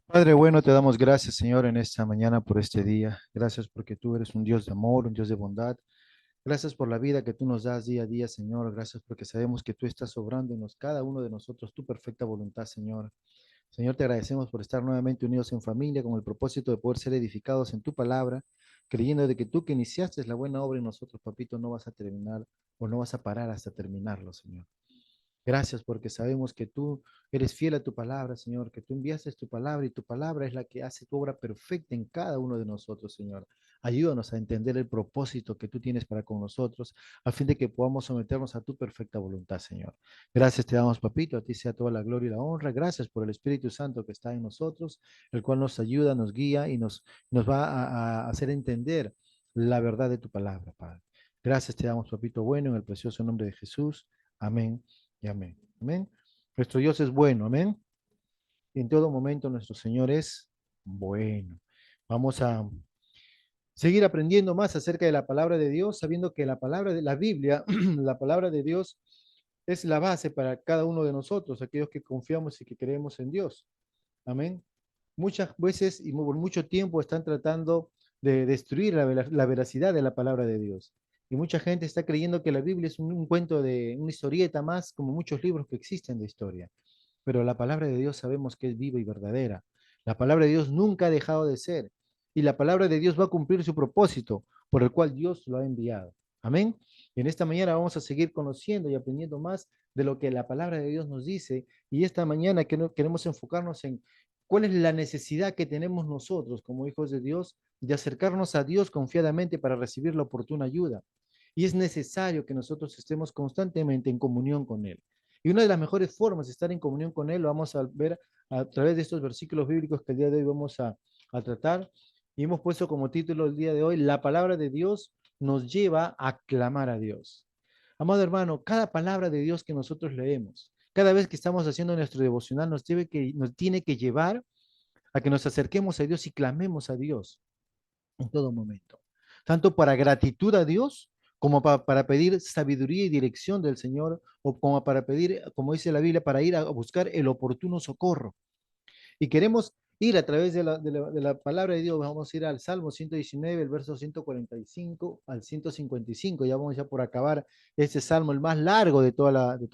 Padre bueno, te damos gracias, Señor, en esta mañana por este día. Gracias porque tú eres un Dios de amor, un Dios de bondad. Gracias por la vida que tú nos das día a día, Señor. Gracias porque sabemos que tú estás obrando en cada uno de nosotros, tu perfecta voluntad, Señor. Señor, te agradecemos por estar nuevamente unidos en familia con el propósito de poder ser edificados en tu palabra, creyendo de que tú que iniciaste la buena obra en nosotros, papito, no vas a terminar o no vas a parar hasta terminarlo, Señor. Gracias porque sabemos que tú eres fiel a tu palabra, Señor, que tú enviaste tu palabra y tu palabra es la que hace tu obra perfecta en cada uno de nosotros, Señor. Ayúdanos a entender el propósito que tú tienes para con nosotros, a fin de que podamos someternos a tu perfecta voluntad, Señor. Gracias te damos, papito, a ti sea toda la gloria y la honra. Gracias por el Espíritu Santo que está en nosotros, el cual nos ayuda, nos guía y nos va a hacer entender la verdad de tu palabra, Padre. Gracias te damos, papito bueno, en el precioso nombre de Jesús. Amén y amén. Amén. Nuestro Dios es bueno, amén. En todo momento nuestro Señor es bueno. Vamos a seguir aprendiendo más acerca de la palabra de Dios, sabiendo que la palabra de la Biblia, la palabra de Dios es la base para cada uno de nosotros, aquellos que confiamos y que creemos en Dios. Amén. Muchas veces y por mucho tiempo están tratando de destruir la veracidad de la palabra de Dios. Y mucha gente está creyendo que la Biblia es un cuento de una historieta más, como muchos libros que existen de historia. Pero la palabra de Dios sabemos que es viva y verdadera. La palabra de Dios nunca ha dejado de ser. Y la palabra de Dios va a cumplir su propósito por el cual Dios lo ha enviado. Amén. Y en esta mañana vamos a seguir conociendo y aprendiendo más de lo que la palabra de Dios nos dice. Y esta mañana queremos enfocarnos en cuál es la necesidad que tenemos nosotros como hijos de Dios de acercarnos a Dios confiadamente para recibir la oportuna ayuda. Y es necesario que nosotros estemos constantemente en comunión con Él. Y una de las mejores formas de estar en comunión con Él lo vamos a ver a través de estos versículos bíblicos que el día de hoy vamos a tratar. Y hemos puesto como título el día de hoy, la palabra de Dios nos lleva a clamar a Dios. Amado hermano, cada palabra de Dios que nosotros leemos, cada vez que estamos haciendo nuestro devocional, nos tiene que llevar a que nos acerquemos a Dios y clamemos a Dios en todo momento, tanto para gratitud a Dios como para pedir sabiduría y dirección del Señor, o como para pedir, como dice la Biblia, para ir a buscar el oportuno socorro. Y queremos ir a través de la palabra de Dios, vamos a ir al Salmo 119, el verso 145 al 155, ya vamos ya por acabar este Salmo, el más largo de toda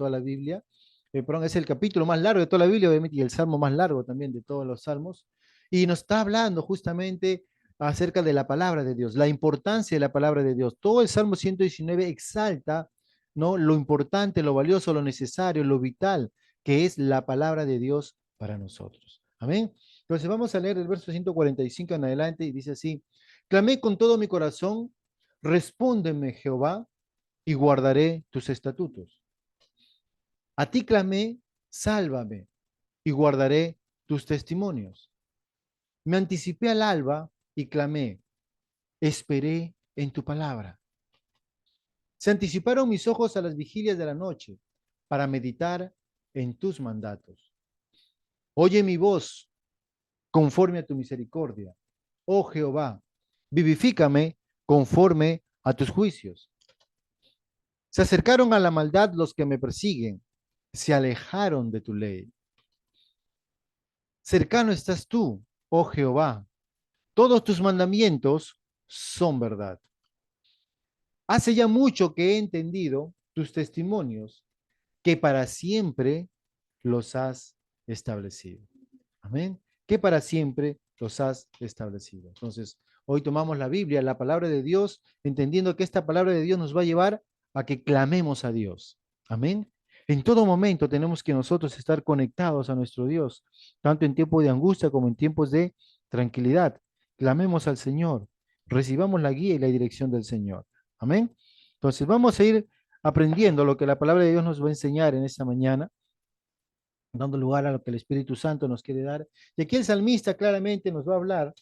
la Biblia. Perdón, es el capítulo más largo de toda la Biblia, obviamente, y el Salmo más largo también de todos los Salmos. Y nos está hablando justamente acerca de la palabra de Dios, la importancia de la palabra de Dios. Todo el Salmo 119 exalta, ¿no?, lo importante, lo valioso, lo necesario, lo vital que es la palabra de Dios para nosotros. Amén. Entonces vamos a leer el verso 145 en adelante y dice así: clamé con todo mi corazón, respóndeme, Jehová, y guardaré tus estatutos. A ti clamé, sálvame, y guardaré tus testimonios. Me anticipé al alba y clamé, esperé en tu palabra. Se anticiparon mis ojos a las vigilias de la noche para meditar en tus mandatos. Oye mi voz conforme a tu misericordia. Oh Jehová, vivifícame conforme a tus juicios. Se acercaron a la maldad los que me persiguen, se alejaron de tu ley. Cercano estás tú, oh Jehová, todos tus mandamientos son verdad. Hace ya mucho que he entendido tus testimonios, que para siempre los has establecido. Amén. Que para siempre los has establecido. Entonces, hoy tomamos la Biblia, la palabra de Dios, entendiendo que esta palabra de Dios nos va a llevar a que clamemos a Dios. Amén. En todo momento tenemos que nosotros estar conectados a nuestro Dios, tanto en tiempos de angustia como en tiempos de tranquilidad. Clamemos al Señor, recibamos la guía y la dirección del Señor. Amén. Entonces, vamos a ir aprendiendo lo que la palabra de Dios nos va a enseñar en esta mañana, dando lugar a lo que el Espíritu Santo nos quiere dar. Y aquí el salmista claramente nos va a hablar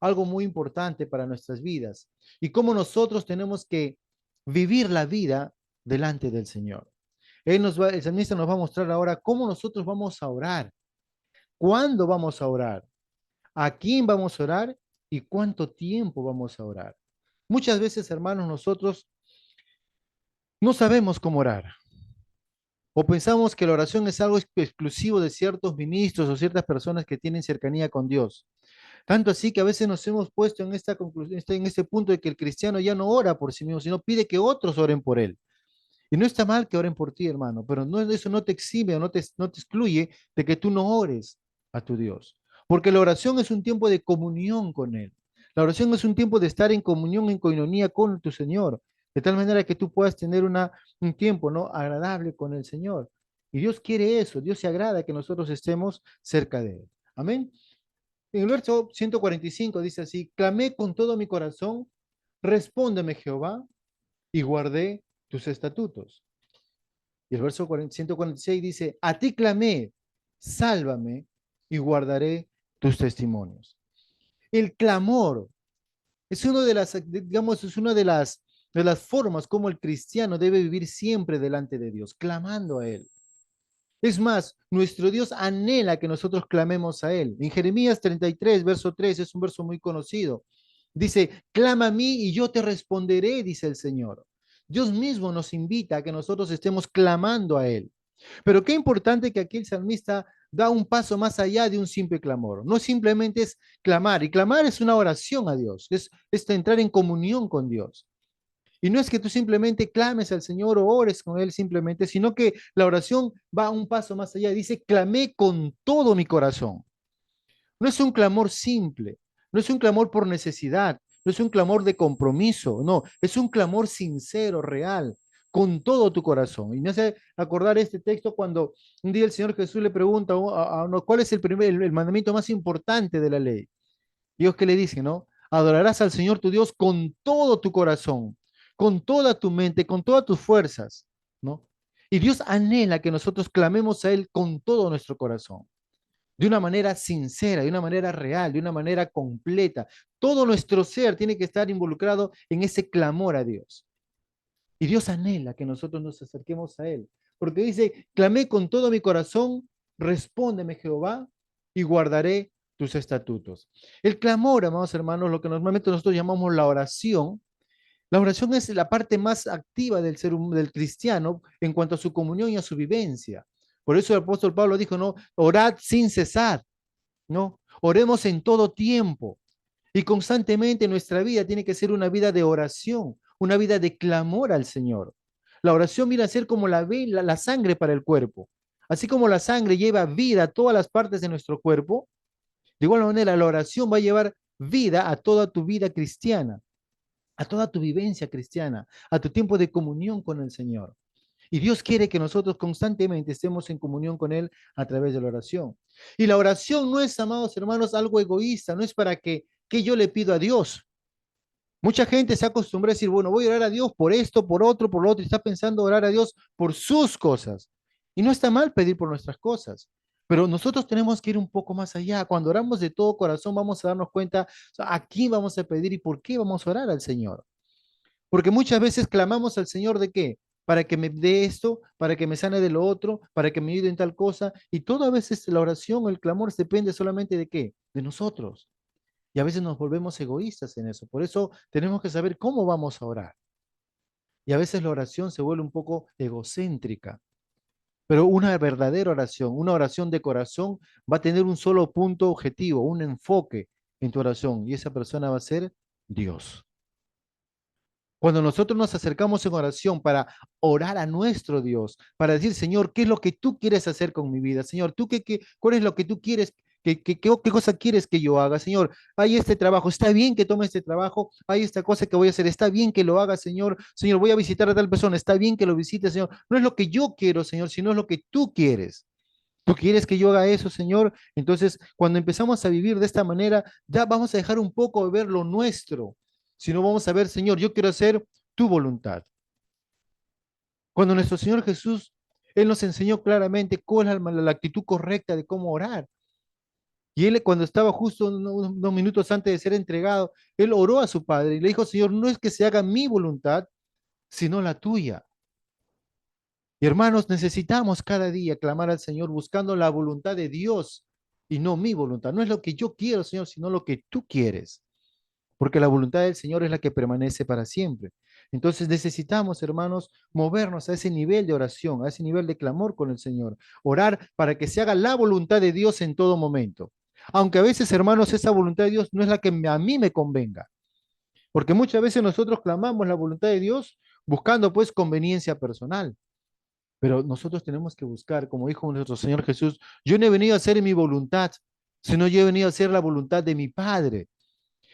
algo muy importante para nuestras vidas y cómo nosotros tenemos que vivir la vida delante del Señor. El salmista nos va a mostrar ahora cómo nosotros vamos a orar, cuándo vamos a orar, a quién vamos a orar y cuánto tiempo vamos a orar. Muchas veces, hermanos, nosotros no sabemos cómo orar. O pensamos que la oración es algo exclusivo de ciertos ministros o ciertas personas que tienen cercanía con Dios. Tanto así que a veces nos hemos puesto en esta conclusión, en este punto de que el cristiano ya no ora por sí mismo, sino pide que otros oren por él. Y no está mal que oren por ti, hermano, pero no, eso no te exime o no te excluye de que tú no ores a tu Dios. Porque la oración es un tiempo de comunión con Él. La oración es un tiempo de estar en comunión, en coinonía con tu Señor, de tal manera que tú puedas tener un tiempo, ¿no?, agradable con el Señor. Y Dios quiere eso, Dios se agrada que nosotros estemos cerca de Él. Amén. En el verso 145 dice así: clamé con todo mi corazón, respóndeme Jehová, y guardé tus estatutos. Y el verso 146 dice: a ti clamé, sálvame, y guardaré tus testimonios. El clamor es una de las, digamos, es una de las formas como el cristiano debe vivir siempre delante de Dios, clamando a Él. Es más, nuestro Dios anhela que nosotros clamemos a Él. En Jeremías 33, verso 3, es un verso muy conocido. Dice: clama a mí y yo te responderé, dice el Señor. Dios mismo nos invita a que nosotros estemos clamando a Él. Pero qué importante que aquí el salmista da un paso más allá de un simple clamor. No simplemente es clamar, y clamar es una oración a Dios, es entrar en comunión con Dios. Y no es que tú simplemente clames al Señor o ores con Él simplemente, sino que la oración va un paso más allá. Dice: clamé con todo mi corazón. No es un clamor simple, no es un clamor por necesidad, no es un clamor de compromiso, no, es un clamor sincero, real, con todo tu corazón. Y me hace acordar este texto cuando un día el Señor Jesús le pregunta a uno: ¿cuál es el mandamiento más importante de la ley? Dios que le dice, ¿no? Adorarás al Señor tu Dios con todo tu corazón, con toda tu mente, con todas tus fuerzas, ¿no? Y Dios anhela que nosotros clamemos a Él con todo nuestro corazón, de una manera sincera, de una manera real, de una manera completa. Todo nuestro ser tiene que estar involucrado en ese clamor a Dios. Y Dios anhela que nosotros nos acerquemos a Él, porque dice: clamé con todo mi corazón, respóndeme Jehová, y guardaré tus estatutos. El clamor, amados hermanos, lo que normalmente nosotros llamamos la oración es la parte más activa del cristiano en cuanto a su comunión y a su vivencia. Por eso el apóstol Pablo dijo, no, orad sin cesar, ¿no? Oremos en todo tiempo. Y constantemente nuestra vida tiene que ser una vida de oración, una vida de clamor al Señor. La oración viene a ser como la sangre para el cuerpo. Así como la sangre lleva vida a todas las partes de nuestro cuerpo, de igual manera la oración va a llevar vida a toda tu vida cristiana, a toda tu vivencia cristiana, a tu tiempo de comunión con el Señor. Y Dios quiere que nosotros constantemente estemos en comunión con Él a través de la oración. Y la oración no es, amados hermanos, algo egoísta, no es para que yo le pido a Dios. Mucha gente se acostumbra a decir: bueno, voy a orar a Dios por esto, por otro, por lo otro, y está pensando orar a Dios por sus cosas. Y no está mal pedir por nuestras cosas, pero nosotros tenemos que ir un poco más allá. Cuando oramos de todo corazón, vamos a darnos cuenta, o sea, a quién vamos a pedir y por qué vamos a orar al Señor. Porque muchas veces clamamos al Señor ¿de qué? Para que me dé esto, para que me sane de lo otro, para que me ayude en tal cosa. Y todo a veces la oración, el clamor depende solamente de qué? De nosotros. Y a veces nos volvemos egoístas en eso. Por eso tenemos que saber cómo vamos a orar. Y a veces la oración se vuelve un poco egocéntrica. Pero una verdadera oración, una oración de corazón, va a tener un solo punto objetivo, un enfoque en tu oración. Y esa persona va a ser Dios. Cuando nosotros nos acercamos en oración para orar a nuestro Dios, para decir: Señor, ¿qué es lo que tú quieres hacer con mi vida? Señor, ¿cuál es lo que tú quieres? ¿Qué cosa quieres que yo haga? Señor, hay este trabajo, está bien que tome este trabajo, hay esta cosa que voy a hacer, está bien que lo haga, Señor. Señor, voy a visitar a tal persona, está bien que lo visite, Señor. No es lo que yo quiero, Señor, sino es lo que tú quieres. ¿Tú quieres que yo haga eso, Señor? Entonces, cuando empezamos a vivir de esta manera, ya vamos a dejar un poco de ver lo nuestro, sino vamos a ver: Señor, yo quiero hacer tu voluntad. Cuando nuestro Señor Jesús, Él nos enseñó claramente cuál es la actitud correcta de cómo orar. Y Él, cuando estaba justo unos minutos antes de ser entregado, Él oró a su Padre y le dijo: Señor, no es que se haga mi voluntad, sino la tuya. Y hermanos, necesitamos cada día clamar al Señor buscando la voluntad de Dios y no mi voluntad. No es lo que yo quiero, Señor, sino lo que tú quieres. porque la voluntad del Señor es la que permanece para siempre. Entonces necesitamos, hermanos, movernos a ese nivel de oración, a ese nivel de clamor con el Señor, orar para que se haga la voluntad de Dios en todo momento. Aunque a veces, hermanos, esa voluntad de Dios no es la que a mí me convenga, porque muchas veces nosotros clamamos la voluntad de Dios buscando pues conveniencia personal. Pero nosotros tenemos que buscar, como dijo nuestro Señor Jesús, yo no he venido a hacer mi voluntad, sino yo he venido a hacer la voluntad de mi Padre.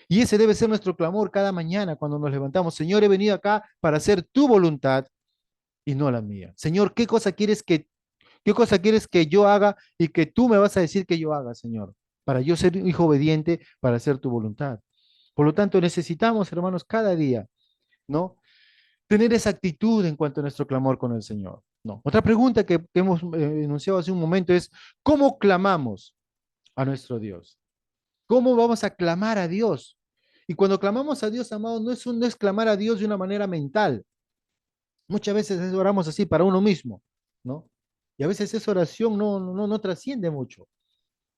Y ese debe ser nuestro clamor cada mañana cuando nos levantamos. Señor, he venido acá para hacer tu voluntad y no la mía. Señor, qué cosa quieres que yo haga y que tú me vas a decir que yo haga, Señor? Para yo ser un hijo obediente, para hacer tu voluntad. Por lo tanto, necesitamos, hermanos, cada día, ¿no? Tener esa actitud en cuanto a nuestro clamor con el Señor. No. Otra pregunta que hemos enunciado hace un momento es, ¿cómo clamamos a nuestro Dios? ¿Cómo vamos a clamar a Dios? Y cuando clamamos a Dios, amados, no es clamar a Dios de una manera mental. Muchas veces oramos así para uno mismo, ¿no? Y a veces esa oración no trasciende mucho.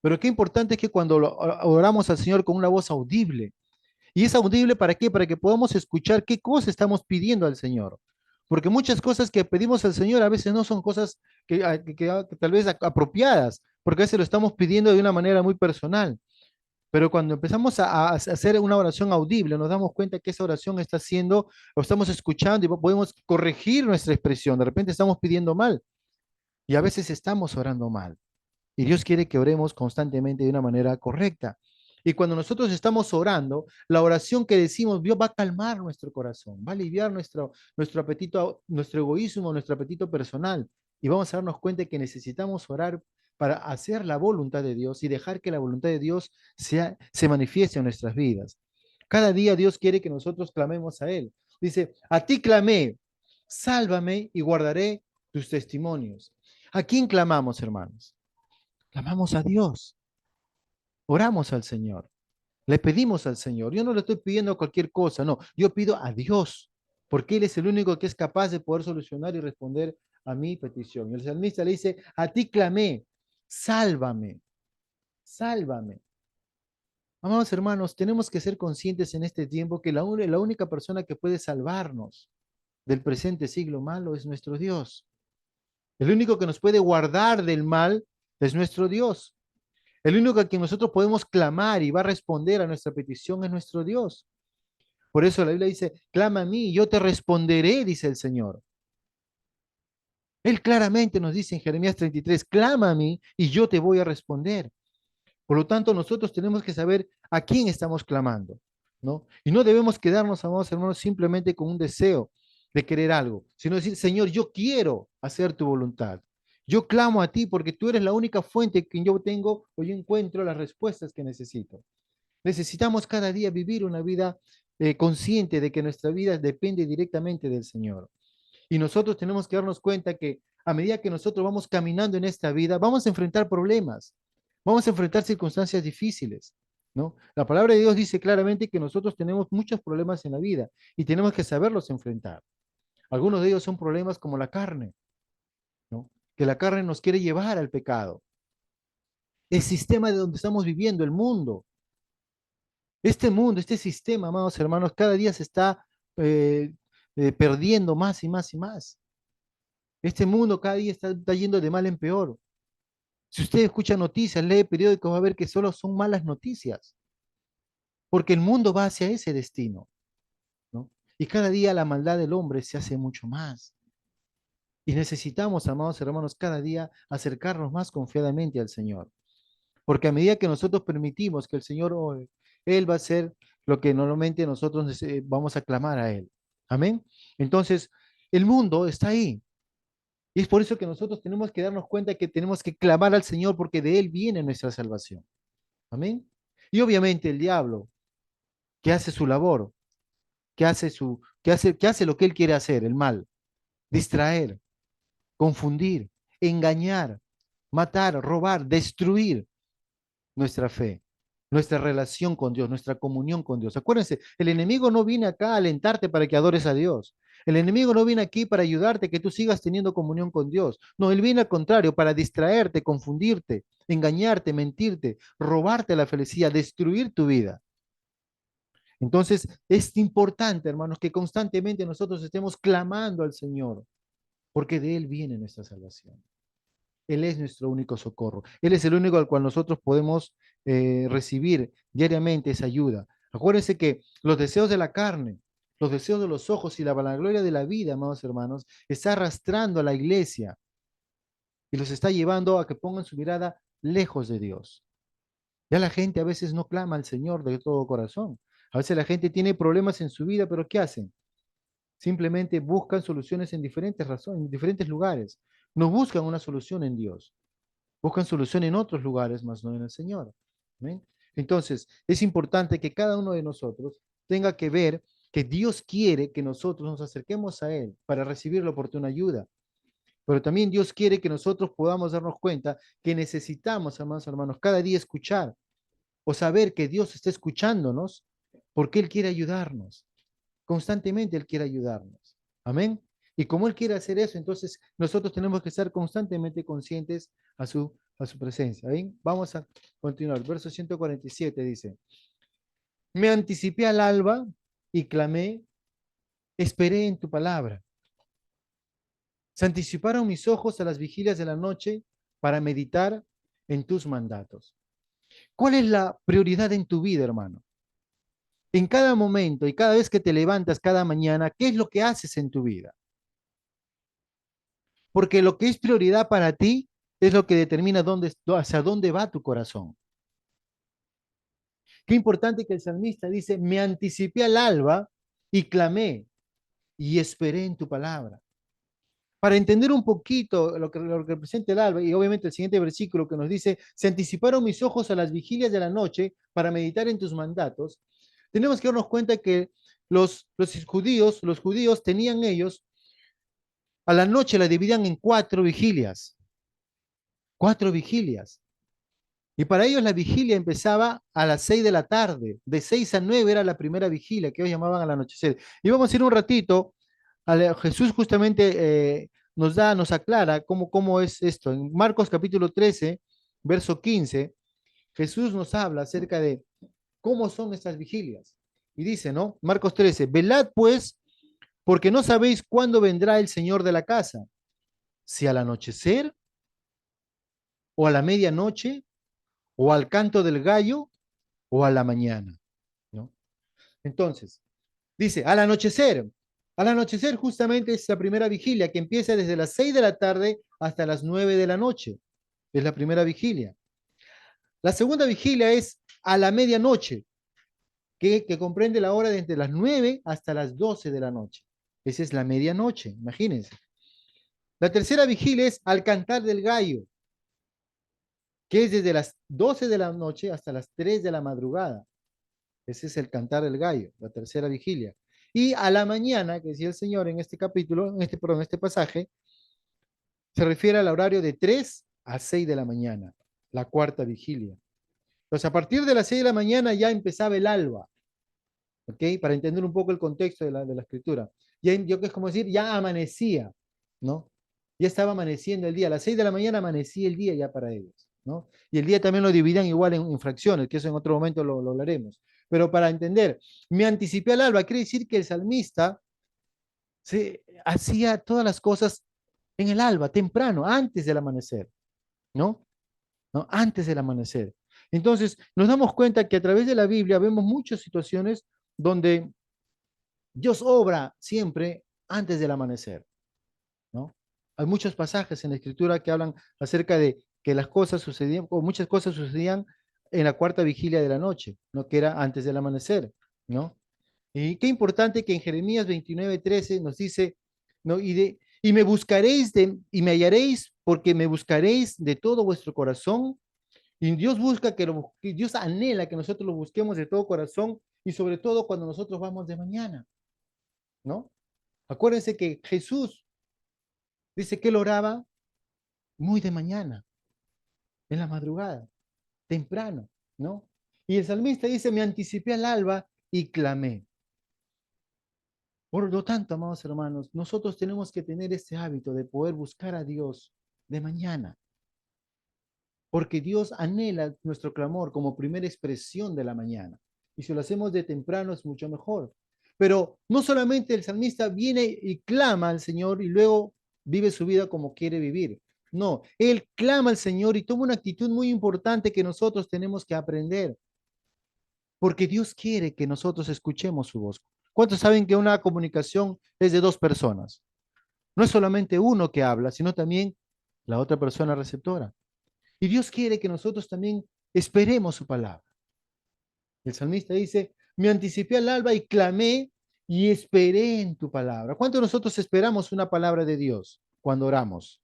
Pero qué importante es que cuando oramos al Señor con una voz audible, ¿y es audible para qué? Para que podamos escuchar qué cosa estamos pidiendo al Señor. Porque muchas cosas que pedimos al Señor a veces no son cosas que tal vez apropiadas, porque a veces lo estamos pidiendo de una manera muy personal. Pero cuando empezamos a hacer una oración audible, nos damos cuenta que esa oración está haciendo, o estamos escuchando y podemos corregir nuestra expresión. De repente estamos pidiendo mal y a veces estamos orando mal. Y Dios quiere que oremos constantemente de una manera correcta. Y cuando nosotros estamos orando, la oración que decimos, Dios va a calmar nuestro corazón, va a aliviar nuestro apetito, nuestro egoísmo, nuestro apetito personal. Y vamos a darnos cuenta que necesitamos orar para hacer la voluntad de Dios y dejar que la voluntad de Dios se manifieste en nuestras vidas. Cada día Dios quiere que nosotros clamemos a Él. Dice, a ti clamé, sálvame y guardaré tus testimonios. ¿A quién clamamos, hermanos? Clamamos a Dios, oramos al Señor, le pedimos al Señor. Yo no le estoy pidiendo cualquier cosa, no, yo pido a Dios, porque Él es el único que es capaz de poder solucionar y responder a mi petición. Y el salmista le dice, a ti clamé, sálvame, sálvame. Amados hermanos, tenemos que ser conscientes en este tiempo que la única persona que puede salvarnos del presente siglo malo es nuestro Dios. El único que nos puede guardar del mal es nuestro Dios. El único a quien nosotros podemos clamar y va a responder a nuestra petición es nuestro Dios. Por eso la Biblia dice, clama a mí y yo te responderé, dice el Señor. Él claramente nos dice en Jeremías 33, clama a mí y yo te voy a responder. Por lo tanto, nosotros tenemos que saber a quién estamos clamando, ¿no? Y no debemos quedarnos, amados hermanos, simplemente con un deseo de querer algo, sino decir, Señor, yo quiero hacer tu voluntad. Yo clamo a ti porque tú eres la única fuente que yo tengo o yo encuentro las respuestas que necesito. Necesitamos cada día vivir una vida consciente de que nuestra vida depende directamente del Señor. Y nosotros tenemos que darnos cuenta que a medida que nosotros vamos caminando en esta vida, vamos a enfrentar problemas, vamos a enfrentar circunstancias difíciles, ¿no? La palabra de Dios dice claramente que nosotros tenemos muchos problemas en la vida y tenemos que saberlos enfrentar. Algunos de ellos son problemas como la carne, ¿no? Que la carne nos quiere llevar al pecado. El sistema de donde estamos viviendo, el mundo, este mundo, este sistema, amados hermanos, cada día se está eh, perdiendo más y más y más. Este mundo cada día está yendo de mal en peor. Si usted escucha noticias, lee periódicos, va a ver que solo son malas noticias, porque el mundo va hacia ese destino, ¿no? Y cada día la maldad del hombre se hace mucho más. Y necesitamos, amados hermanos, cada día acercarnos más confiadamente al Señor, porque a medida que nosotros permitimos que el Señor obre, Él va a hacer lo que normalmente nosotros vamos a clamar a Él. Amén. Entonces, el mundo está ahí. Y es por eso que nosotros tenemos que darnos cuenta que tenemos que clamar al Señor porque de Él viene nuestra salvación. Amén. Y obviamente el diablo, que hace su labor, que hace lo que él quiere hacer, el mal, distraer, confundir, engañar, matar, robar, destruir nuestra fe, nuestra relación con Dios, nuestra comunión con Dios. Acuérdense, el enemigo no viene acá a alentarte para que adores a Dios. El enemigo no viene aquí para ayudarte que tú sigas teniendo comunión con Dios. No, él viene al contrario para distraerte, confundirte, engañarte, mentirte, robarte la felicidad, destruir tu vida. Entonces, es importante, hermanos, que constantemente nosotros estemos clamando al Señor, porque de Él viene nuestra salvación. Él es nuestro único socorro. Él es el único al cual nosotros podemos recibir diariamente esa ayuda. Acuérdense que los deseos de la carne, los deseos de los ojos y la vanagloria de la vida, amados hermanos, está arrastrando a la iglesia y los está llevando a que pongan su mirada lejos de Dios. Ya la gente a veces no clama al Señor de todo corazón. A veces la gente tiene problemas en su vida, pero ¿qué hacen? Simplemente buscan soluciones en diferentes razones, en diferentes lugares. No buscan una solución en Dios. Buscan solución en otros lugares, más no en el Señor. ¿Ven? Entonces, es importante que cada uno de nosotros tenga que ver que Dios quiere que nosotros nos acerquemos a Él para recibir la oportuna ayuda. Pero también Dios quiere que nosotros podamos darnos cuenta que necesitamos, amados hermanos, cada día escuchar o saber que Dios está escuchándonos porque Él quiere ayudarnos. Constantemente Él quiere ayudarnos. Amén. Y como Él quiere hacer eso, entonces nosotros tenemos que estar constantemente conscientes a su presencia. ¿Bien? Vamos a continuar. Verso 147 dice, me anticipé al alba y clamé, esperé en tu palabra. Se anticiparon mis ojos a las vigilias de la noche para meditar en tus mandatos. ¿Cuál es la prioridad en tu vida, hermano? En cada momento y cada vez que te levantas cada mañana, ¿qué es lo que haces en tu vida? Porque lo que es prioridad para ti es lo que determina hacia dónde va tu corazón. Qué importante que el salmista dice, me anticipé al alba y clamé y esperé en tu palabra. Para entender un poquito lo que representa el alba, y obviamente el siguiente versículo que nos dice, se anticiparon mis ojos a las vigilias de la noche para meditar en tus mandatos, tenemos que darnos cuenta que los judíos tenían ellos, a la noche la dividían en cuatro vigilias. Y para ellos la vigilia empezaba a las 6 de la tarde, de 6 a 9 era la primera vigilia que ellos llamaban al anochecer. Y vamos a ir un ratito, Jesús justamente nos aclara cómo es esto. En Marcos capítulo 13, verso 15, Jesús nos habla acerca de cómo son estas vigilias. Y dice, ¿no? Marcos 13, velad pues, porque no sabéis cuándo vendrá el Señor de la casa, si al anochecer o a la medianoche o al canto del gallo o a la mañana, ¿no? Entonces, dice, al anochecer justamente es la primera vigilia que empieza desde las 6 de la tarde hasta las 9 de la noche, es la primera vigilia. La segunda vigilia es a la medianoche, que comprende la hora desde las 9 hasta las 12 de la noche. Esa es la medianoche, imagínense. La tercera vigilia es al cantar del gallo, que es desde las 12 de la noche hasta las 3 de la madrugada. Ese es el cantar del gallo, la tercera vigilia. Y a la mañana, que decía el Señor en este capítulo, en este pasaje, se refiere al horario de 3 a 6 de la mañana, la cuarta vigilia. Entonces, a partir de las 6 de la mañana ya empezaba el alba, ¿ok? Para entender un poco el contexto de la escritura. Ya, yo que es como decir, ya amanecía, ¿no? Ya estaba amaneciendo el día. A las 6 de la mañana amanecía el día ya para ellos, ¿no? Y el día también lo dividían igual en fracciones, que eso en otro momento lo hablaremos. Pero para entender, me anticipé al alba, quiere decir que el salmista se hacía todas las cosas en el alba, temprano, antes del amanecer, ¿no? ¿No? Antes del amanecer. Entonces, nos damos cuenta que a través de la Biblia vemos muchas situaciones donde Dios obra siempre antes del amanecer, ¿no? Hay muchos pasajes en la Escritura que hablan acerca de que las cosas sucedían, o muchas cosas sucedían en la cuarta vigilia de la noche, ¿no? Que era antes del amanecer, ¿no? Y qué importante que en Jeremías 29:13 nos dice, ¿no? Y me buscaréis y me hallaréis porque me buscaréis de todo vuestro corazón. Y Dios busca que Dios anhela que nosotros lo busquemos de todo corazón y sobre todo cuando nosotros vamos de mañana, ¿no? Acuérdense que Jesús dice que él oraba muy de mañana, en la madrugada, temprano, ¿no? Y el salmista dice, me anticipé al alba y clamé. Por lo tanto, amados hermanos, nosotros tenemos que tener este hábito de poder buscar a Dios de mañana, porque Dios anhela nuestro clamor como primera expresión de la mañana. Y si lo hacemos de temprano es mucho mejor. Pero no solamente el salmista viene y clama al Señor y luego vive su vida como quiere vivir. No, él clama al Señor y toma una actitud muy importante que nosotros tenemos que aprender, porque Dios quiere que nosotros escuchemos su voz. ¿Cuántos saben que una comunicación es de dos personas? No es solamente uno que habla, sino también la otra persona receptora. Y Dios quiere que nosotros también esperemos su palabra. El salmista dice, me anticipé al alba y clamé y esperé en tu palabra. ¿Cuánto nosotros esperamos una palabra de Dios cuando oramos?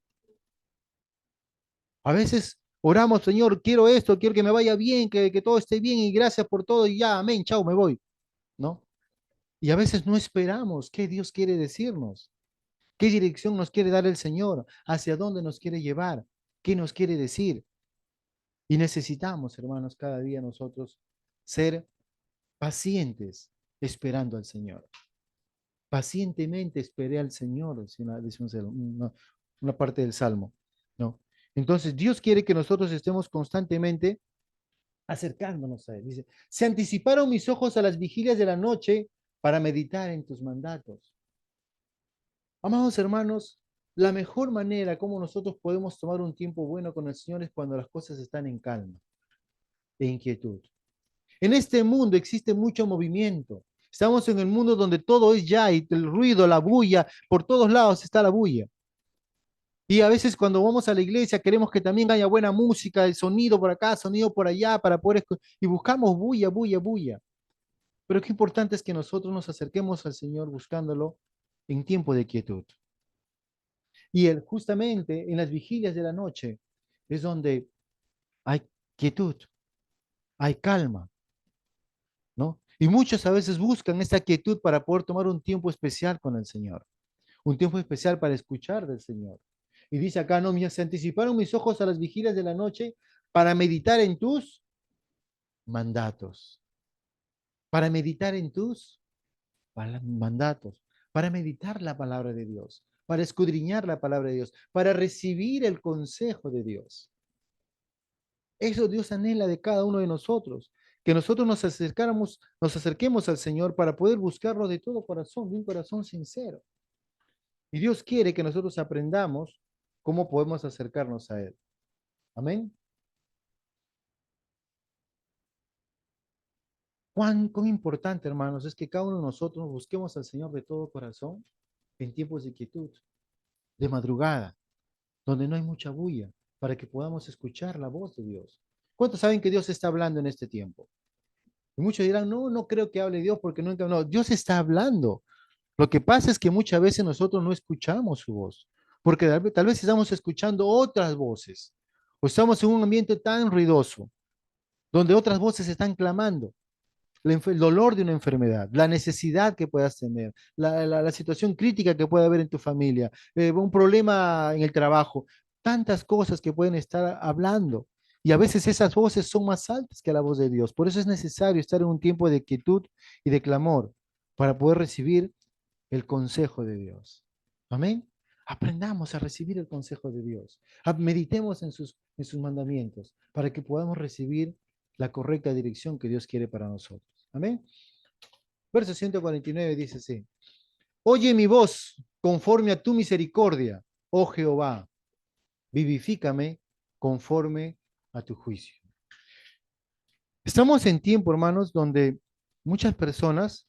A veces oramos, Señor, quiero esto, quiero que me vaya bien, que todo esté bien y gracias por todo y ya, amén, chao, me voy, ¿no? Y a veces no esperamos qué Dios quiere decirnos, qué dirección nos quiere dar el Señor, hacia dónde nos quiere llevar, qué nos quiere decir. Y necesitamos, hermanos, cada día nosotros ser pacientes esperando al Señor. Pacientemente esperé al Señor, dice una parte del Salmo, ¿no? Entonces, Dios quiere que nosotros estemos constantemente acercándonos a Él. Dice, se anticiparon mis ojos a las vigilias de la noche para meditar en tus mandatos. Amados hermanos, la mejor manera como nosotros podemos tomar un tiempo bueno con el Señor es cuando las cosas están en calma e inquietud. En este mundo existe mucho movimiento. Estamos en el mundo donde todo es ya y el ruido, la bulla, por todos lados está la bulla. Y a veces cuando vamos a la iglesia queremos que también haya buena música, el sonido por acá, sonido por allá, para poder y buscamos bulla, bulla, bulla. Pero qué importante es que nosotros nos acerquemos al Señor buscándolo en tiempo de quietud. Y él, justamente en las vigilias de la noche es donde hay quietud, hay calma, ¿no? Y muchos a veces buscan esta quietud para poder tomar un tiempo especial con el Señor, un tiempo especial para escuchar del Señor. Y dice acá, no, se anticiparon mis ojos a las vigilias de la noche para meditar en tus mandatos, para meditar en tus mandatos, para meditar la palabra de Dios, para escudriñar la palabra de Dios, para recibir el consejo de Dios. Eso Dios anhela de cada uno de nosotros, que nosotros nos acerquemos al Señor para poder buscarlo de todo corazón, de un corazón sincero. Y Dios quiere que nosotros aprendamos cómo podemos acercarnos a Él. Amén. Cuán importante, hermanos, es que cada uno de nosotros busquemos al Señor de todo corazón en tiempos de quietud, de madrugada, donde no hay mucha bulla, para que podamos escuchar la voz de Dios. ¿Cuántos saben que Dios está hablando en este tiempo? Y muchos dirán, no, no creo que hable Dios porque nunca, no, Dios está hablando. Lo que pasa es que muchas veces nosotros no escuchamos su voz, porque tal vez estamos escuchando otras voces, o estamos en un ambiente tan ruidoso, donde otras voces están clamando el dolor de una enfermedad, la necesidad que puedas tener, la situación crítica que puede haber en tu familia, un problema en el trabajo, tantas cosas que pueden estar hablando. Y a veces esas voces son más altas que la voz de Dios. Por eso es necesario estar en un tiempo de quietud y de clamor para poder recibir el consejo de Dios. Amén. Aprendamos a recibir el consejo de Dios. Meditemos en sus mandamientos para que podamos recibir la correcta dirección que Dios quiere para nosotros. Amén. Verso 149 dice así. Oye mi voz conforme a tu misericordia, oh Jehová, vivifícame conforme a tu juicio. Estamos en tiempo, hermanos, donde muchas personas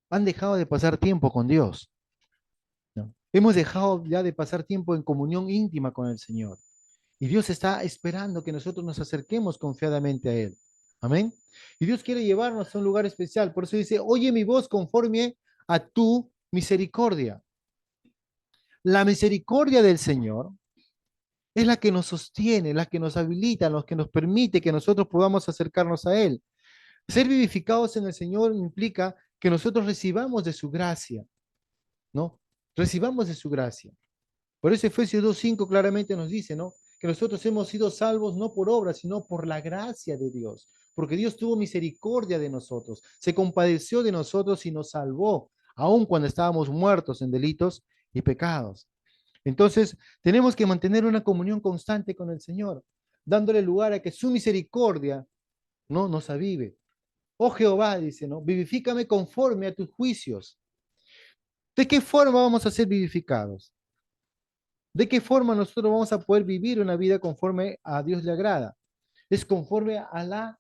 han dejado de pasar tiempo con Dios, ¿no? Hemos dejado ya de pasar tiempo en comunión íntima con el Señor. Y Dios está esperando que nosotros nos acerquemos confiadamente a Él. Amén. Y Dios quiere llevarnos a un lugar especial. Por eso dice, oye mi voz conforme a tu misericordia. La misericordia del Señor es la que nos sostiene, la que nos habilita, la que nos permite que nosotros podamos acercarnos a Él. Ser vivificados en el Señor implica que nosotros recibamos de su gracia, ¿no? Recibamos de su gracia. Por eso Efesios 2:5 claramente nos dice, ¿no? Que nosotros hemos sido salvos no por obras, sino por la gracia de Dios. Porque Dios tuvo misericordia de nosotros, se compadeció de nosotros y nos salvó, aun cuando estábamos muertos en delitos y pecados. Entonces, tenemos que mantener una comunión constante con el Señor, dándole lugar a que su misericordia, ¿no? Nos avive. Oh Jehová, dice, ¿no? Vivifícame conforme a tus juicios. ¿De qué forma vamos a ser vivificados? ¿De qué forma nosotros vamos a poder vivir una vida conforme a Dios le agrada? Es conforme al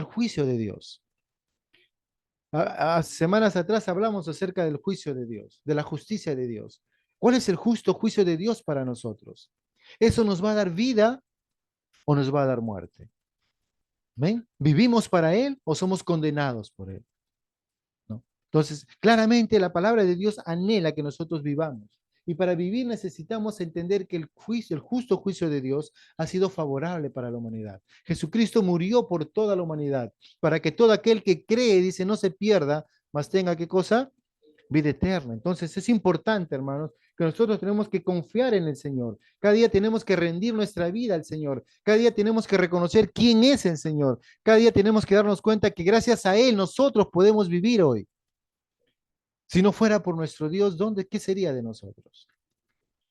juicio de Dios. Semanas atrás hablamos acerca del juicio de Dios, de la justicia de Dios. ¿Cuál es el justo juicio de Dios para nosotros? ¿Eso nos va a dar vida o nos va a dar muerte? ¿Ven? ¿Vivimos para Él o somos condenados por Él? ¿No? Entonces, claramente la palabra de Dios anhela que nosotros vivamos. Y para vivir necesitamos entender que el juicio, el justo juicio de Dios ha sido favorable para la humanidad. Jesucristo murió por toda la humanidad, para que todo aquel que cree, dice, no se pierda, mas tenga qué cosa? Vida eterna. Entonces es importante, hermanos, que nosotros tenemos que confiar en el Señor. Cada día tenemos que rendir nuestra vida al Señor. Cada día tenemos que reconocer quién es el Señor. Cada día tenemos que darnos cuenta que gracias a Él nosotros podemos vivir hoy. Si no fuera por nuestro Dios, ¿dónde, qué sería de nosotros?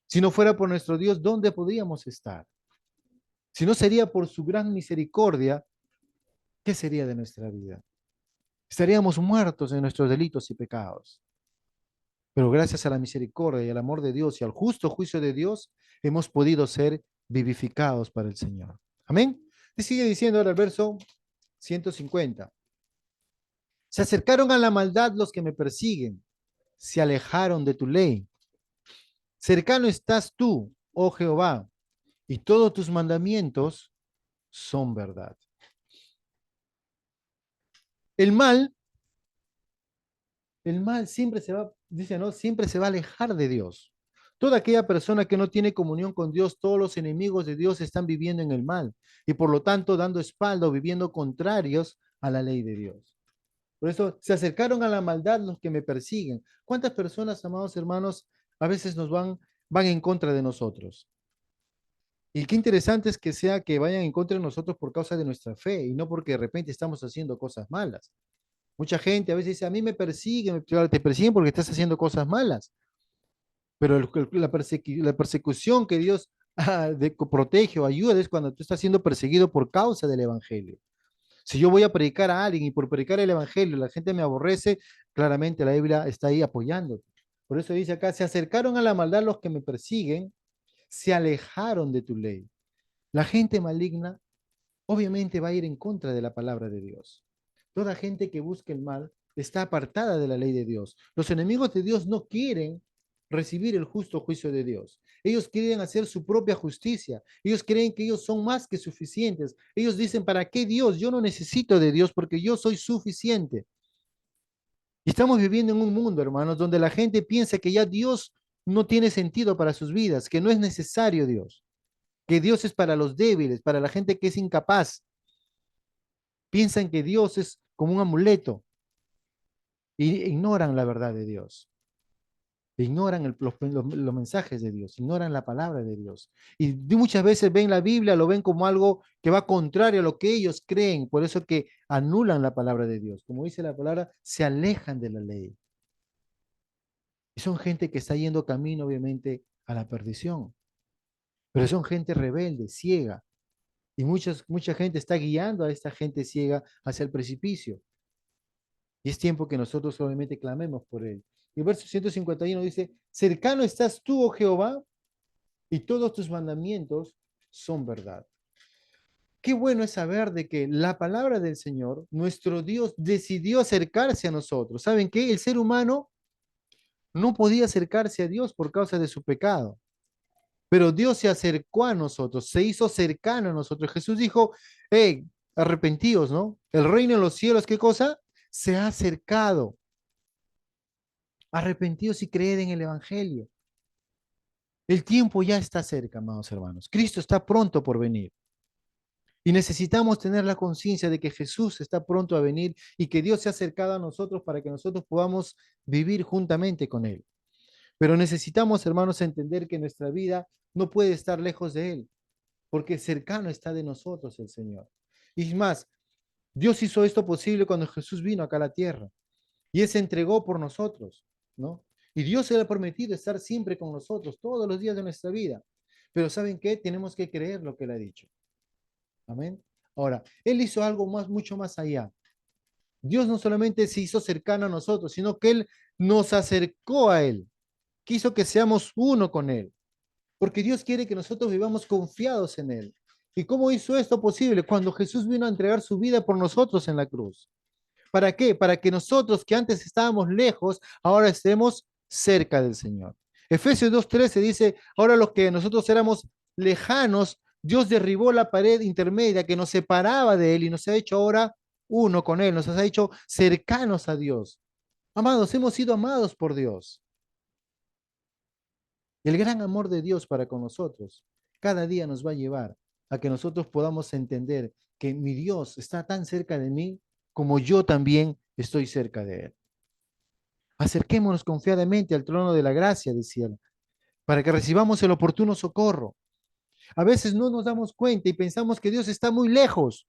Si no fuera por nuestro Dios, ¿dónde podríamos estar? Si no sería por su gran misericordia, ¿qué sería de nuestra vida? Estaríamos muertos en nuestros delitos y pecados. Pero gracias a la misericordia y al amor de Dios y al justo juicio de Dios, hemos podido ser vivificados para el Señor. Amén. Y sigue diciendo ahora el verso 150. Se acercaron a la maldad los que me persiguen, se alejaron de tu ley. Cercano estás tú, oh Jehová, y todos tus mandamientos son verdad. El mal, el mal siempre se va, dice, ¿no? Siempre se va a alejar de Dios. Toda aquella persona que no tiene comunión con Dios, todos los enemigos de Dios están viviendo en el mal y por lo tanto dando espalda o viviendo contrarios a la ley de Dios. Por eso se acercaron a la maldad los que me persiguen. ¿Cuántas personas, amados hermanos, a veces van en contra de nosotros? Y qué interesante es que sea que vayan en contra de nosotros por causa de nuestra fe y no porque de repente estamos haciendo cosas malas. Mucha gente a veces dice, a mí me persiguen, claro, te persiguen porque estás haciendo cosas malas, pero la persecución que Dios protege o ayuda es cuando tú estás siendo perseguido por causa del Evangelio. Si yo voy a predicar a alguien y por predicar el Evangelio la gente me aborrece, claramente la Biblia está ahí apoyándote. Por eso dice acá, se acercaron a la maldad los que me persiguen, se alejaron de tu ley. La gente maligna obviamente va a ir en contra de la palabra de Dios. Toda gente que busca el mal está apartada de la ley de Dios. Los enemigos de Dios no quieren recibir el justo juicio de Dios. Ellos quieren hacer su propia justicia. Ellos creen que ellos son más que suficientes. Ellos dicen, ¿para qué Dios? Yo no necesito de Dios porque yo soy suficiente. Y estamos viviendo en un mundo, hermanos, donde la gente piensa que ya Dios no tiene sentido para sus vidas, que no es necesario Dios, que Dios es para los débiles, para la gente que es incapaz. Piensan que Dios es como un amuleto y ignoran la verdad de Dios, ignoran los mensajes de Dios, ignoran la palabra de Dios. Y muchas veces ven la Biblia, lo ven como algo que va contrario a lo que ellos creen, por eso que anulan la palabra de Dios. Como dice la palabra, se alejan de la ley. Y son gente que está yendo camino, obviamente, a la perdición, pero son gente rebelde, ciega. Y mucha gente está guiando a esta gente ciega hacia el precipicio. Y es tiempo que nosotros obviamente clamemos por él. Y el verso 151 dice, cercano estás tú, oh Jehová, y todos tus mandamientos son verdad. Qué bueno es saber de que la palabra del Señor, nuestro Dios, decidió acercarse a nosotros. ¿Saben qué? El ser humano no podía acercarse a Dios por causa de su pecado, pero Dios se acercó a nosotros, se hizo cercano a nosotros. Jesús dijo, hey, arrepentíos, ¿no? El reino de los cielos, ¿qué cosa? Se ha acercado. Arrepentidos y creed en el Evangelio. El tiempo ya está cerca, amados hermanos. Cristo está pronto por venir. Y necesitamos tener la conciencia de que Jesús está pronto a venir y que Dios se ha acercado a nosotros para que nosotros podamos vivir juntamente con Él. Pero necesitamos, hermanos, entender que nuestra vida no puede estar lejos de Él, porque cercano está de nosotros el Señor. Y es más, Dios hizo esto posible cuando Jesús vino acá a la tierra y Él se entregó por nosotros, ¿no? Y Dios se le ha prometido estar siempre con nosotros todos los días de nuestra vida. Pero ¿saben qué? Tenemos que creer lo que Él ha dicho. Amén. Ahora, Él hizo algo más, mucho más allá. Dios no solamente se hizo cercano a nosotros, sino que Él nos acercó a Él. Quiso que seamos uno con Él, porque Dios quiere que nosotros vivamos confiados en Él. ¿Y cómo hizo esto posible? Cuando Jesús vino a entregar su vida por nosotros en la cruz. ¿Para qué? Para que nosotros que antes estábamos lejos, ahora estemos cerca del Señor. Efesios 2:13 dice, ahora los que nosotros éramos lejanos, Dios derribó la pared intermedia que nos separaba de Él y nos ha hecho ahora uno con Él, nos ha hecho cercanos a Dios. Amados, hemos sido amados por Dios. El gran amor de Dios para con nosotros cada día nos va a llevar a que nosotros podamos entender que mi Dios está tan cerca de mí como yo también estoy cerca de Él. Acerquémonos confiadamente al trono de la gracia, decía él, para que recibamos el oportuno socorro. A veces no nos damos cuenta y pensamos que Dios está muy lejos,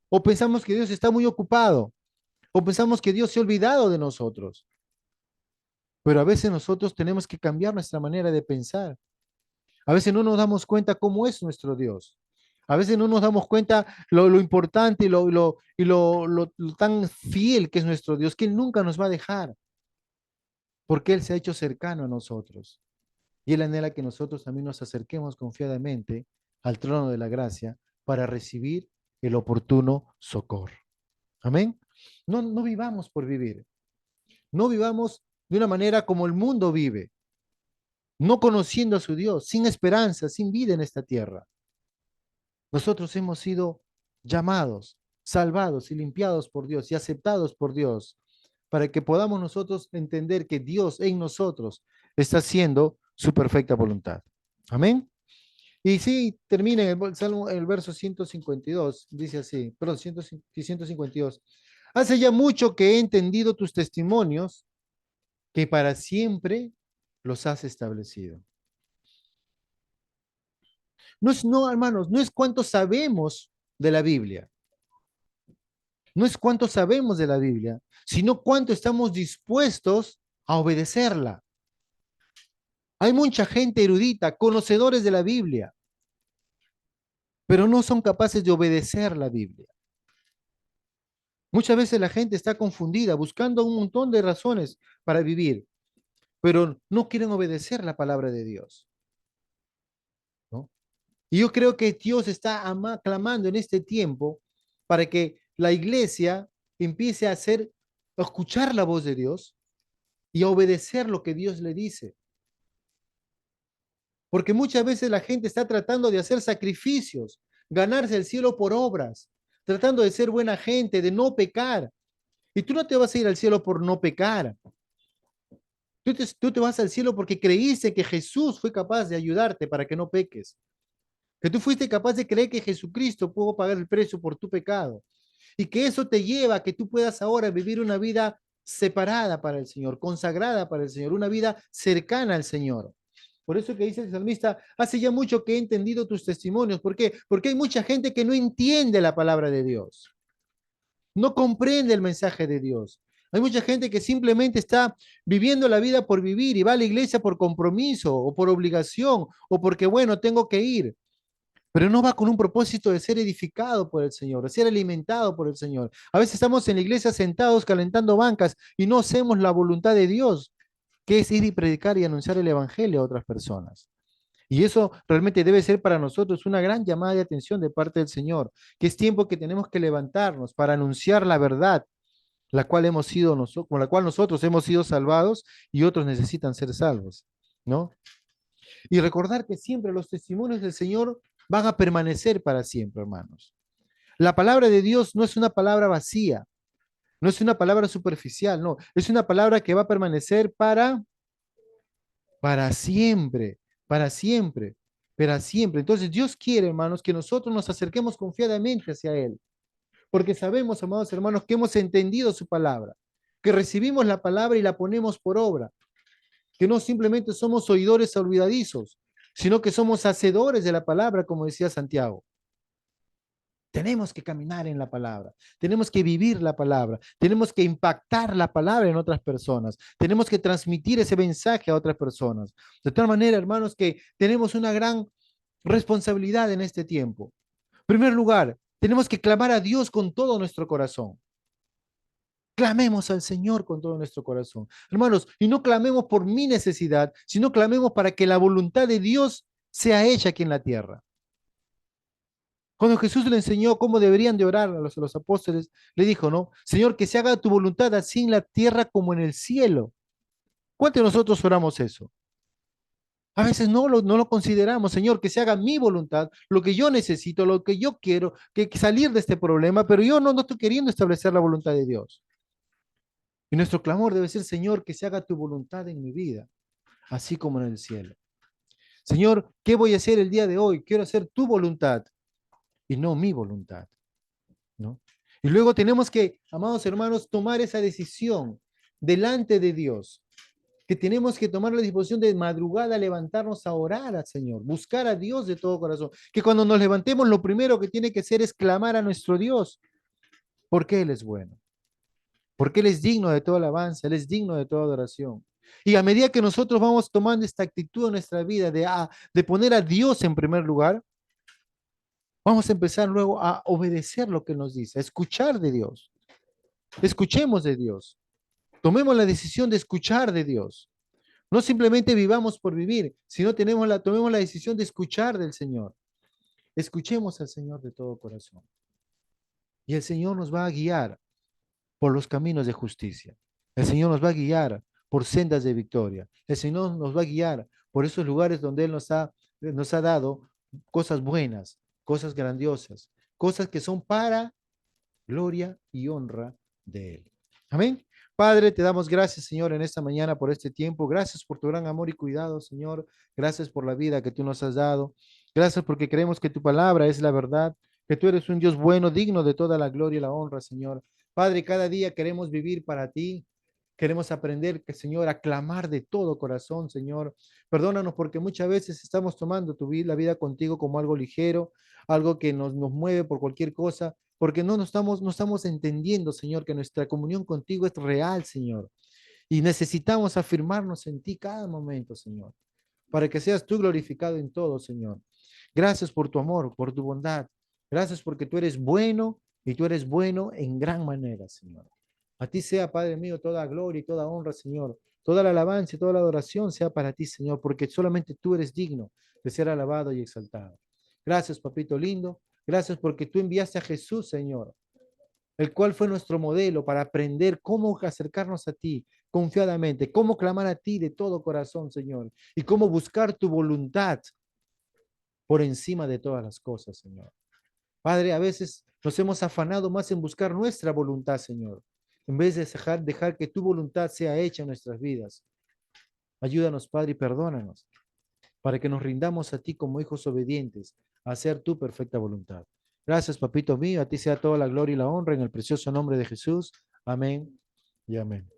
o pensamos que Dios está muy ocupado, o pensamos que Dios se ha olvidado de nosotros. Pero a veces nosotros tenemos que cambiar nuestra manera de pensar. A veces no nos damos cuenta cómo es nuestro Dios. A veces no nos damos cuenta lo importante y lo tan fiel que es nuestro Dios, que Él nunca nos va a dejar, porque Él se ha hecho cercano a nosotros. Y Él anhela que nosotros también nos acerquemos confiadamente al trono de la gracia para recibir el oportuno socorro. Amén. No, no vivamos por vivir. No vivamos de una manera como el mundo vive, no conociendo a su Dios, sin esperanza, sin vida en esta tierra. Nosotros hemos sido llamados, salvados y limpiados por Dios y aceptados por Dios para que podamos nosotros entender que Dios en nosotros está haciendo su perfecta voluntad. Amén. Y sí, termina en el Salmo, el verso 152, dice así, perdón, 152. Hace ya mucho que he entendido tus testimonios, que para siempre los has establecido. No es, no, hermanos, no es cuánto sabemos de la Biblia, no es cuánto sabemos de la Biblia, sino cuánto estamos dispuestos a obedecerla. Hay mucha gente erudita, conocedores de la Biblia, pero no son capaces de obedecer la Biblia. Muchas veces la gente está confundida, buscando un montón de razones para vivir, pero no quieren obedecer la palabra de Dios, ¿no? Y yo creo que Dios está clamando en este tiempo para que la iglesia empiece a escuchar la voz de Dios y a obedecer lo que Dios le dice. Porque muchas veces la gente está tratando de hacer sacrificios, ganarse el cielo por obras, tratando de ser buena gente, de no pecar. Y tú no te vas a ir al cielo por no pecar. Tú te vas al cielo porque creíste que Jesús fue capaz de ayudarte para que no peques. Que tú fuiste capaz de creer que Jesucristo pudo pagar el precio por tu pecado. Y que eso te lleva a que tú puedas ahora vivir una vida separada para el Señor, consagrada para el Señor, una vida cercana al Señor. Por eso que dice el salmista, hace ya mucho que he entendido tus testimonios. ¿Por qué? Porque hay mucha gente que no entiende la palabra de Dios, no comprende el mensaje de Dios. Hay mucha gente que simplemente está viviendo la vida por vivir y va a la iglesia por compromiso o por obligación o porque, bueno, tengo que ir, pero no va con un propósito de ser edificado por el Señor, de ser alimentado por el Señor. A veces estamos en la iglesia sentados calentando bancas y no hacemos la voluntad de Dios, que es ir y predicar y anunciar el Evangelio a otras personas. Y eso realmente debe ser para nosotros una gran llamada de atención de parte del Señor, que es tiempo que tenemos que levantarnos para anunciar la verdad, la cual hemos sido con la cual nosotros hemos sido salvados y otros necesitan ser salvos, ¿no? Y recordar que siempre los testimonios del Señor van a permanecer para siempre, hermanos. La palabra de Dios no es una palabra vacía, no es una palabra superficial, no, es una palabra que va a permanecer para siempre, para siempre, para siempre. Entonces Dios quiere, hermanos, que nosotros nos acerquemos confiadamente hacia Él, porque sabemos, amados hermanos, que hemos entendido su palabra, que recibimos la palabra y la ponemos por obra, que no simplemente somos oidores olvidadizos, sino que somos hacedores de la palabra, como decía Santiago. Tenemos que caminar en la palabra, tenemos que vivir la palabra, tenemos que impactar la palabra en otras personas, tenemos que transmitir ese mensaje a otras personas. De tal manera, hermanos, que tenemos una gran responsabilidad en este tiempo. En primer lugar, Tenemos que clamar a Dios con todo nuestro corazón. Clamemos al Señor con todo nuestro corazón. Hermanos, y no clamemos por mi necesidad, sino clamemos para que la voluntad de Dios sea hecha aquí en la tierra. Cuando Jesús le enseñó cómo deberían de orar a los apóstoles, le dijo, ¿no? Señor, que se haga tu voluntad así en la tierra como en el cielo. ¿Cuántos de nosotros oramos eso? A veces no lo consideramos, Señor, que se haga mi voluntad, lo que yo necesito, lo que yo quiero, que salir de este problema, pero yo no estoy queriendo establecer la voluntad de Dios. Y nuestro clamor debe ser, Señor, que se haga tu voluntad en mi vida, así como en el cielo. Señor, ¿qué voy a hacer el día de hoy? Quiero hacer tu voluntad y no mi voluntad, ¿no? Y luego tenemos que, amados hermanos, tomar esa decisión delante de Dios, que tenemos que tomar la disposición de madrugada, levantarnos a orar al Señor, buscar a Dios de todo corazón, que cuando nos levantemos lo primero que tiene que hacer es clamar a nuestro Dios, porque Él es bueno, porque Él es digno de toda alabanza, Él es digno de toda adoración. Y a medida que nosotros vamos tomando esta actitud en nuestra vida de poner a Dios en primer lugar, vamos a empezar luego a obedecer lo que Él nos dice, a escuchar de Dios. Escuchemos de Dios. Tomemos la decisión de escuchar de Dios. No simplemente vivamos por vivir, sino tomemos la decisión de escuchar del Señor. Escuchemos al Señor de todo corazón. Y el Señor nos va a guiar por los caminos de justicia. El Señor nos va a guiar por sendas de victoria. El Señor nos va a guiar por esos lugares donde Él nos ha dado cosas buenas, cosas grandiosas, cosas que son para gloria y honra de Él. Amén. Padre, te damos gracias, Señor, en esta mañana por este tiempo. Gracias por tu gran amor y cuidado, Señor. Gracias por la vida que tú nos has dado. Gracias porque creemos que tu palabra es la verdad, que tú eres un Dios bueno, digno de toda la gloria y la honra, Señor. Padre, cada día queremos vivir para ti. Queremos aprender, que Señor, a clamar de todo corazón, Señor. Perdónanos porque muchas veces estamos tomando la vida contigo como algo ligero, algo que nos mueve por cualquier cosa, porque no estamos entendiendo, Señor, que nuestra comunión contigo es real, Señor. Y necesitamos afirmarnos en ti cada momento, Señor, para que seas tú glorificado en todo, Señor. Gracias por tu amor, por tu bondad. Gracias porque tú eres bueno y tú eres bueno en gran manera, Señor. A ti sea, Padre mío, toda gloria y toda honra, Señor. Toda la alabanza y toda la adoración sea para ti, Señor, porque solamente tú eres digno de ser alabado y exaltado. Gracias, papito lindo. Gracias porque tú enviaste a Jesús, Señor, el cual fue nuestro modelo para aprender cómo acercarnos a ti confiadamente, cómo clamar a ti de todo corazón, Señor, y cómo buscar tu voluntad por encima de todas las cosas, Señor. Padre, a veces nos hemos afanado más en buscar nuestra voluntad, Señor, en vez de dejar que tu voluntad sea hecha en nuestras vidas. Ayúdanos, Padre, y perdónanos, para que nos rindamos a ti como hijos obedientes, a hacer tu perfecta voluntad. Gracias, papito mío, a ti sea toda la gloria y la honra en el precioso nombre de Jesús. Amén y amén.